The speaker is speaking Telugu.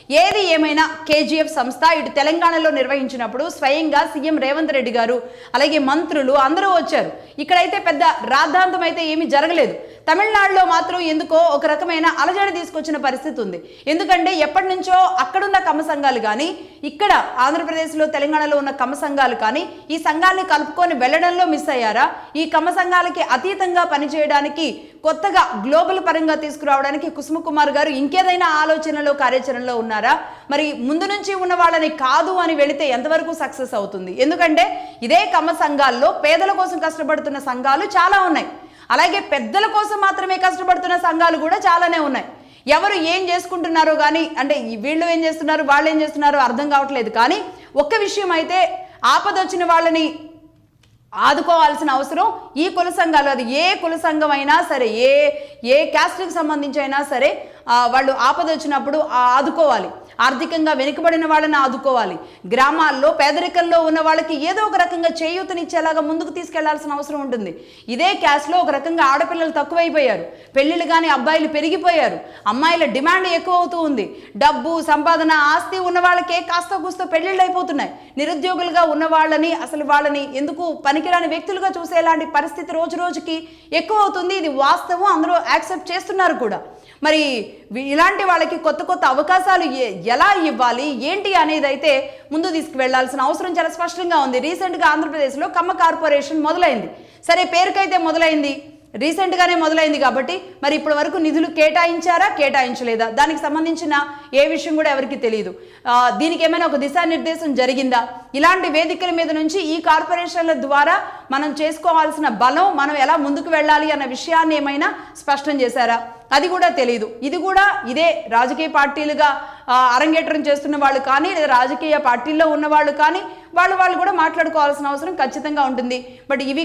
ఏది ఏమైనా కేజీఎఫ్ సంస్థ ఇటు తెలంగాణలో నిర్వహించినప్పుడు స్వయంగా సీఎం రేవంత్ రెడ్డి గారు అలాగే మంత్రులు అందరూ వచ్చారు. ఇక్కడైతే పెద్ద రాద్ధాంతం అయితే ఏమీ జరగలేదు. తమిళనాడులో మాత్రం ఎందుకో ఒక రకమైన అలజడి తీసుకొచ్చిన పరిస్థితి ఉంది. ఎందుకంటే ఎప్పటి నుంచో అక్కడున్న కమ్మ సంఘాలు కానీ ఇక్కడ ఆంధ్రప్రదేశ్లో తెలంగాణలో ఉన్న కమ్మ సంఘాలు కానీ ఈ సంఘాన్ని కలుపుకొని వెళ్లడంలో మిస్ అయ్యారా? ఈ కమ్మ సంఘాలకి అతీతంగా పనిచేయడానికి కొత్తగా గ్లోబల్ పరంగా తీసుకురావడానికి కుసుమకుమార్ గారు ఇంకేదైనా ఆలోచనలో కార్యాచరణలో ఉన్నారా? మరి ముందు నుంచి ఉన్న వాళ్ళని కాదు అని వెళితే ఎంతవరకు సక్సెస్ అవుతుంది? ఎందుకంటే ఇదే కమ్మ సంఘాల్లో పేదల కోసం కష్టపడుతున్న సంఘాలు చాలా ఉన్నాయి, అలాగే పెద్దల కోసం మాత్రమే కష్టపడుతున్న సంఘాలు కూడా చాలానే ఉన్నాయి. ఎవరు ఏం చేసుకుంటున్నారో కానీ అంటే వీళ్ళు ఏం చేస్తున్నారు వాళ్ళు ఏం చేస్తున్నారో అర్థం కావట్లేదు. కానీ ఒక్క విషయం అయితే ఆపదొచ్చిన వాళ్ళని ఆదుకోవాల్సిన అవసరం ఈ కుల సంఘాలు, అది ఏ కుల సంఘం అయినా సరే, ఏ క్యాస్ట్కి సంబంధించి అయినా సరే వాళ్ళు ఆపదొచ్చినప్పుడు ఆదుకోవాలి. ఆర్థికంగా వెనుకబడిన వాళ్ళని ఆదుకోవాలి. గ్రామాల్లో పేదరికంలో ఉన్న వాళ్ళకి ఏదో ఒక రకంగా చేయూతనిచ్చేలాగా ముందుకు తీసుకెళ్లాల్సిన అవసరం ఉంటుంది. ఇదే క్యాస్ట్లో ఒక రకంగా ఆడపిల్లలు తక్కువైపోయారు, పెళ్లిళ్ళు కానీ అబ్బాయిలు పెరిగిపోయారు, అమ్మాయిల డిమాండ్ ఎక్కువ అవుతూ ఉంది. డబ్బు సంపాదన ఆస్తి ఉన్న వాళ్ళకే కాస్త కూస్తో పెళ్లిళ్ళు అయిపోతున్నాయి. నిరుద్యోగులుగా ఉన్న వాళ్ళని అసలు వాళ్ళని ఎందుకు పనికిరాని వ్యక్తులుగా చూసేలాంటి పరిస్థితి రోజు రోజుకి ఎక్కువ అవుతుంది. ఇది వాస్తవం, అందరూ యాక్సెప్ట్ చేస్తున్నారు కూడా. మరి ఇలాంటి వాళ్ళకి కొత్త కొత్త అవకాశాలు ఎలా ఇవ్వాలి ఏంటి అనేది అయితే ముందు తీసుకువెళ్లాల్సిన అవసరం చాలా స్పష్టంగా ఉంది. రీసెంట్గా ఆంధ్రప్రదేశ్లో కమ్మ కార్పొరేషన్ మొదలైంది. సరే, పేరుకైతే మొదలైంది, రీసెంట్గానే మొదలైంది కాబట్టి మరి ఇప్పటి వరకు నిధులు కేటాయించారా కేటాయించలేదా దానికి సంబంధించిన ఏ విషయం కూడా ఎవరికి తెలియదు. దీనికి ఏమైనా ఒక దిశానిర్దేశం జరిగిందా? ఇలాంటి వేదికల మీద నుంచి ఈ కార్పొరేషన్ల ద్వారా మనం చేసుకోవాల్సిన బలం, మనం ఎలా ముందుకు వెళ్ళాలి అన్న విషయాన్ని ఏమైనా స్పష్టం చేశారా? అది కూడా తెలియదు. ఇది కూడా ఇదే రాజకీయ పార్టీలుగా అరంగేట్రం చేస్తున్న వాళ్ళు కానీ లేదా రాజకీయ పార్టీల్లో ఉన్న వాళ్ళు కానీ వాళ్ళు కూడా మాట్లాడుకోవాల్సిన అవసరం ఖచ్చితంగా ఉంటుంది. బట్ ఇవి